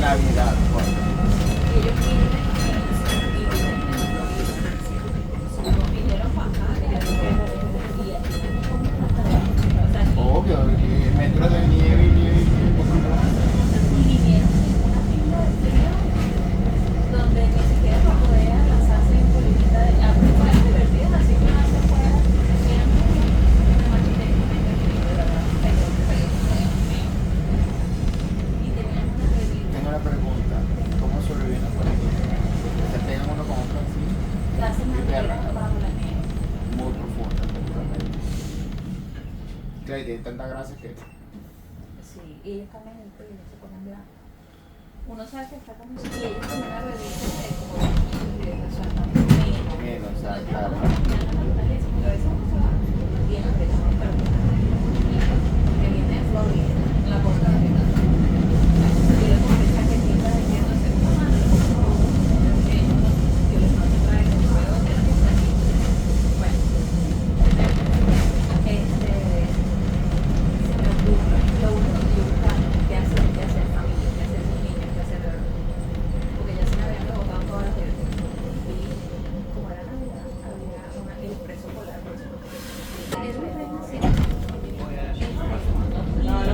Navidad. Obvio, metro de nieve y nieve. Donde ni siquiera para poder lanzarse en política de afuera divertidas, así que no se fuera, era una máquina de y teníamos una revista. Tengo una pregunta, ¿cómo sobreviven los políticos? ¿Se pegan uno con otro así? La hacen más bajo la nieve. Muy profunda, seguramente. Claro, y tienen tanta grasa que... Sí, y ellos cambian el pelo, se ponen blancos. Uno sabe que está como si ellos con una revista de como menos, o sea, claro. Pero eso no se va bien apretado, pero que viene de Florida, la costa de la yo le compré chaquetitas diciéndose una mano, yo les no te trae como algo de la costa aquí. Bueno, se me ocurre lo único que yo buscaba que hacer familia, que hacer sus niños, que hacer porque ya se me habían rebotado todas las redes y como era Navidad había el expreso polar por eso y la noche la valla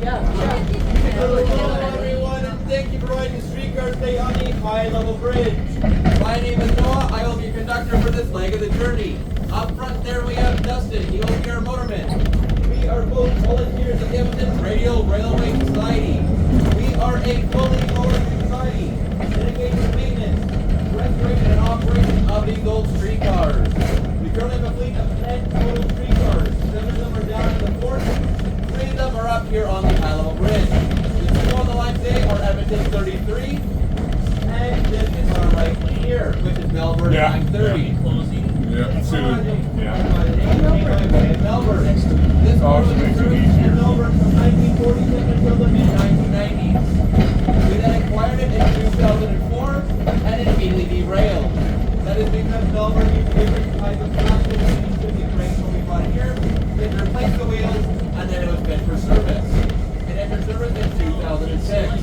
Hello everyone, and thank you for riding Streetcar today on the high-level bridge. My name is Noah. I will be your conductor for this leg of the journey. Up front there we have Dustin. He will be our motorman. We are both volunteers at the Edmonton Radial Railway Society. We are a fully motoring society dedicated to maintenance, restoration, and operation of these old streetcars. We currently have a fleet of 10 total streetcars. 7 of them are down in the port. 3 of them are up here on the high-level bridge. The two on the line today are Edmonton 33, and this is our right here, which is Melbourne 930. Yeah, soon. Yeah. Melbourne. This was in Melbourne from 1947 until the mid-1990s. We then acquired it in 2004, and it immediately derailed. That is because Melbourne used different types of plastic and these could be cranked when we brought it here. They replaced the wheels, and then it was fit for service. It entered service in 2006.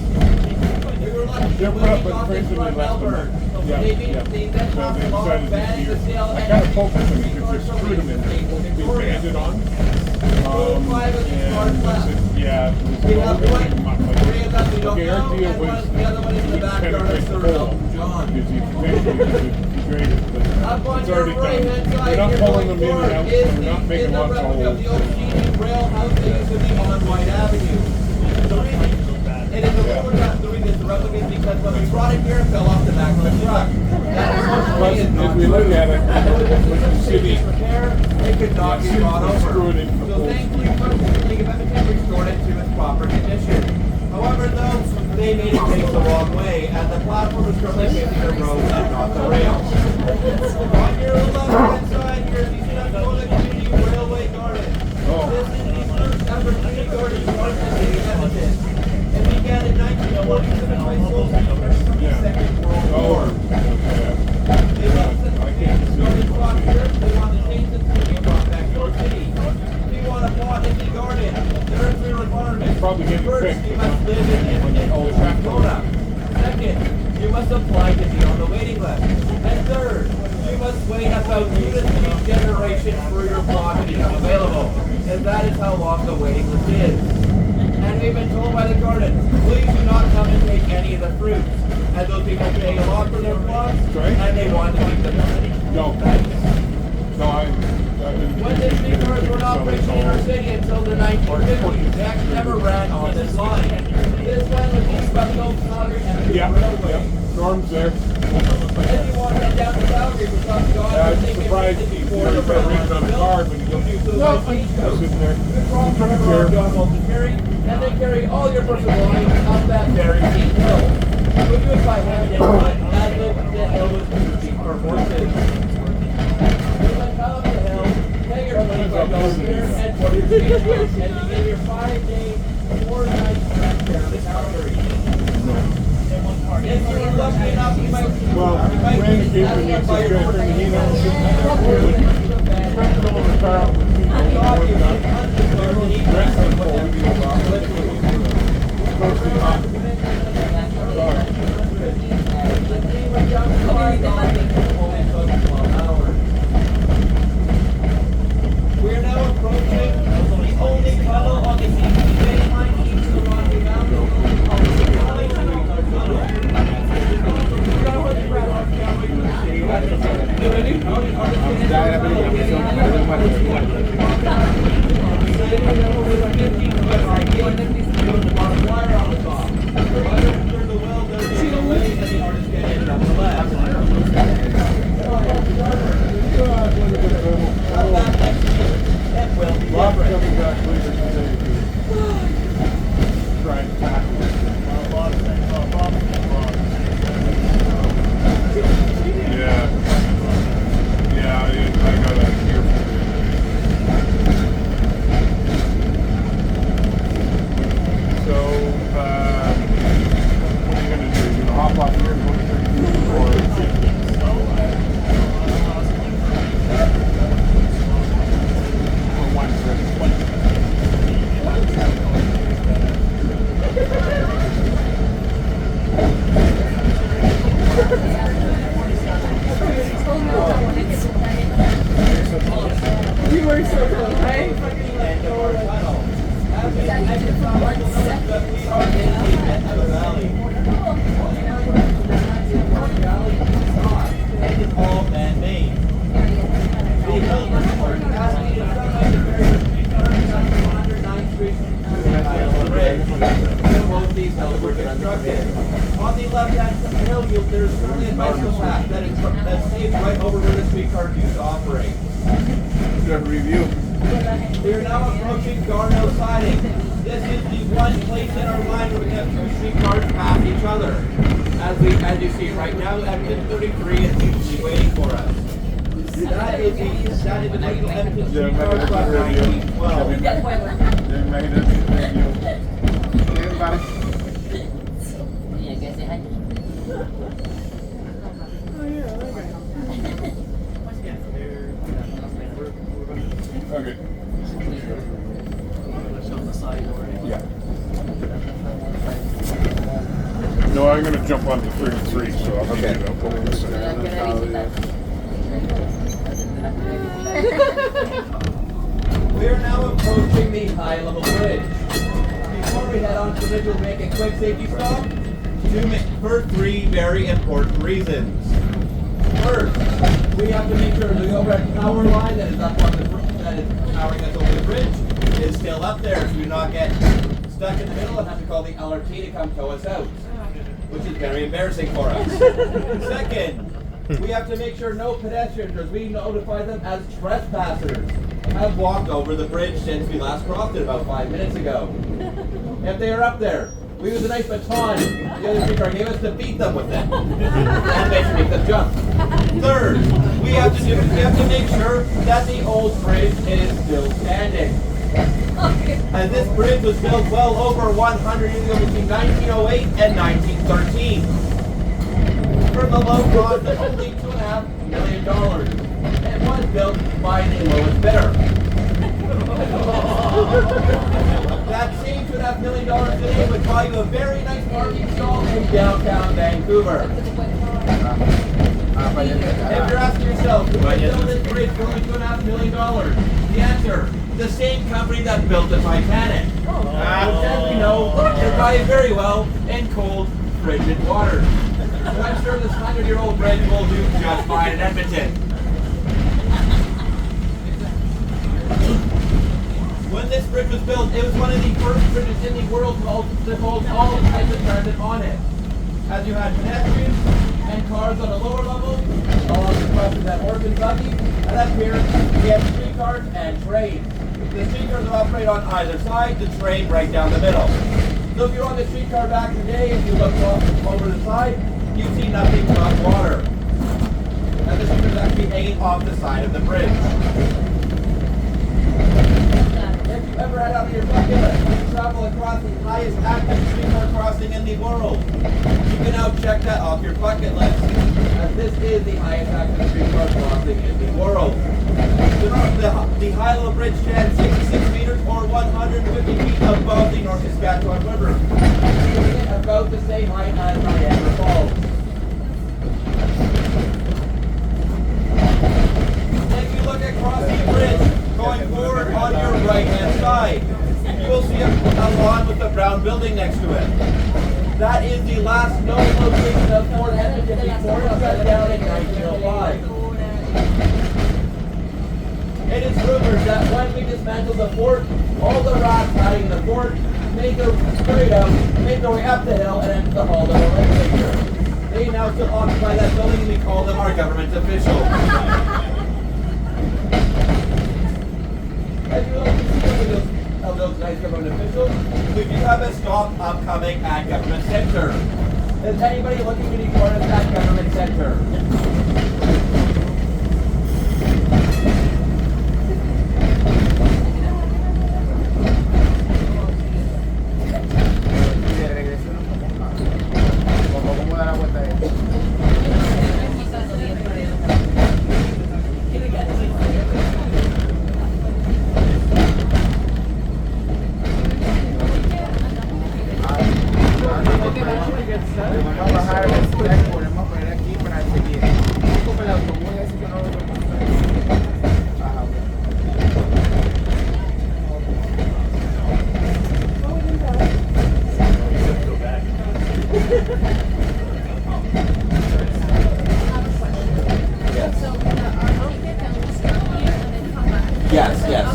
We were lucky to win the contest from Melbourne. They then passed a law banning the sale of I kind of focused on it because you screwed them in there. We banded on. Yeah, we have one. Three of them we don't okay, know, our deal and was the other one is in the backyard of Sir Elton John. because you can grade it, but Up on it's your already right-hand done. side, We're not you're pulling going them in and out, forward, is we're not making the lots of replica of the holes. old Union Rail House that used to be on Whyte Avenue. The reason it is a replica, the reason it's a replica is because when we brought it here, it fell off the back of the truck. That unfortunately is not As we look at it, If the city, repair, it could not be brought over. screw it in the So post. thank you for City of Edmonton restored it to its proper condition. However, though, they made it face the wrong way, and the platform is currently facing the road and not the rail. On your left-hand side here, you see that Golden Community Railway Garden. This is the first ever community garden in the city of Edmonton. It began in 1947 by soldiers from the Second World War. They left the garden spot here. They want to change the city brought back to our city. If you want a plot in the garden, there are 3 requirements. probably getting First, fixed. you must live in Edmonton, Alberta. Second, you must apply to be on the waiting list. And third, you must wait about 2 to 3 generations for your plot to become available. And that is how long the waiting list is. And we've been told by the garden, please do not come and take any of the fruits. And those people pay a lot for their plots, and they want to keep them money. No. No, I When the streetcars were not operational in our city until the 1950s, they actually never ran on this line. This line was used by the old Calgary yeah, Railway. yeah, Norm's there. If you want to head down to Calgary for some God, I'm they can surprised visit he's before never the been railroad reading on the built. card when you go. No, I was sitting there. Good call from the road, John Bolton carry, and they carry all your personal belongings up that very steep hill. We do it by hand and foot, as if the hill was too steep for horses. You must come up the hill, take your money by going here, and put your feet down, and begin your 5-day, 4-night trek down to Calgary. If you're lucky enough, you might Well, be when it came to me, by it's your good for me, you know. We're now approaching the only tunnel on the east line east of the Rocky Mountains. On the left-hand hill, there's currently a bicycle path that stays right over where the streetcar used to operate. Good review. We are now approaching Garneau Siding. This is the one place in our line where we have two streetcars pass each other. As you see right now, Edmonton 33 is usually waiting for us. That is the Michael Edmonton streetcar across 1912. Okay. Yeah. No, I'm gonna jump on the 33, so I'll get it up over this side. We are now approaching the high-level bridge. Before we head on to the bridge, we'll make a quick safety stop for three very important reasons. First, we have to make sure the overhead power line that is up on that is powering us over the bridge is still up there, so we do not get stuck in the middle and have to call the LRT to come tow us out, which is very embarrassing for us. Second, we have to make sure no pedestrians, as we notify them as trespassers, have walked over the bridge since we last crossed it about 5 minutes ago. If they are up there, we use a nice baton the other streetcar gave us to beat them with it. And basically make them jump. Third, we have to make sure that the old bridge is still standing. And this bridge was built well over 100 years ago between 1908 and 1913. For the low cost of only $2.5 million. It was built by the lowest bidder. That same $2.5 million today would buy you a very nice parking stall in downtown Vancouver. If you're asking yourself, who would build this bridge for only $2.5 million? The answer, the same company that built the Titanic. Which, as we know, survived very well in cold, frigid water. So I'm sure this 100-year-old bridge will do just fine in Edmonton. When this bridge was built, it was one of the first bridges in the world to hold all types of transit on it. As you had pedestrians and cars on the lower level, along the crossing that horse and buggy, and up here we have streetcars and trains. The streetcars operate on either side, the train right down the middle. So if you're on the streetcar back in the day, if you look over the side, you see nothing but water. And the streetcars actually hanging off the side of the bridge. If you ever head out of your bucket list and travel across the highest active streetcar crossing in the world, you can now check that off your bucket list, as this is the highest active streetcar crossing in the world. high-level bridge stands 66 meters or 150 feet above the North Saskatchewan River, giving it about the same height as Niagara Falls. If you look across the bridge, going forward on your right-hand side, you will see a lawn with a brown building next to it. That is the last known location of Fort Edmonton before it shut down in 1905. It is rumored that when we dismantled the fort, all the rats hiding in the fort made their way up the hill and entered the hall of the legislature. They now still occupy that building and we call them our government officials. As you will see of those nice government officials, we do have a stop upcoming at Government Center. Is anybody looking to join us at Government Center? ¿Cómo da la vuelta ahí? Vamos a bajar el stack, podemos poner aquí para seguir. Como el autobús ese que no lo Yes, yes.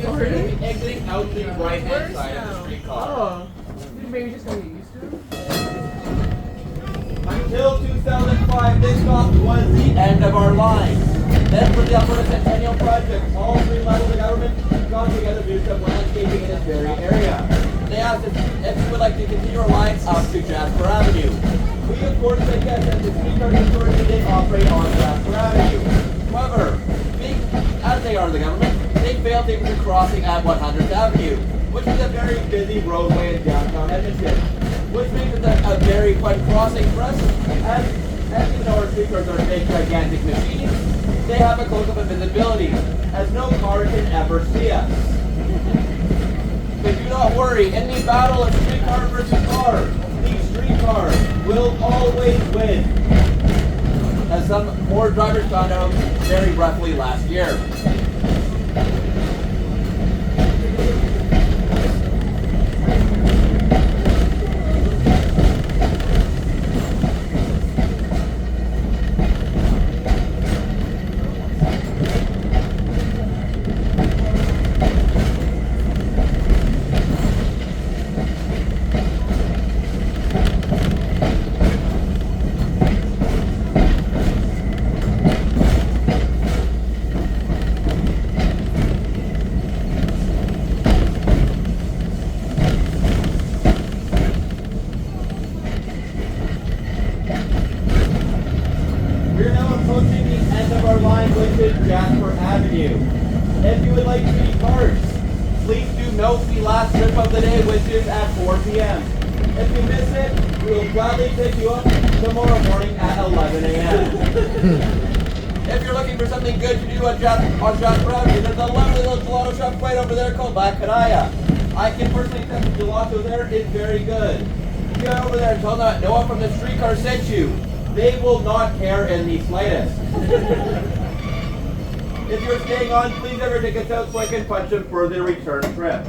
Okay. Exiting out the right-hand side of the streetcar. Oh, maybe just gonna get used to it. Until 2005, this stop was the end of our line. Then for the Alberta Centennial Project, all three levels of government got together to do some landscaping in this very area. They asked us if we would like to continue our line up to Jasper Avenue. We of course said yes, as the streetcar authority did operate on Jasper Avenue. However, being as they are the government, they failed to do the crossing at 100th Avenue, which is a very busy roadway in downtown Edmonton, which makes it a very fun crossing for us. As you know, our streetcars are big, gigantic machines. They have a close-up of visibility, as no car can ever see us. But do not worry, in the battle of streetcar versus car, the streetcar will always win, as some more drivers found out very roughly last year. We're now approaching the end of our line, which is Jasper Avenue. If you would like to be cards, please do note the last trip of the day, which is at 4 p.m. If you miss it, we will gladly pick you up tomorrow morning at 11 a.m. If you're looking for something good to do on Jasper Avenue, there's a lovely little gelato shop right over there called La Canaya. I can personally tell the gelato there is very good. If you go over there and tell them that Noah from the streetcar sent you, they will not care in the slightest. If you're staying on, please have your tickets out so I can punch them for the return trip.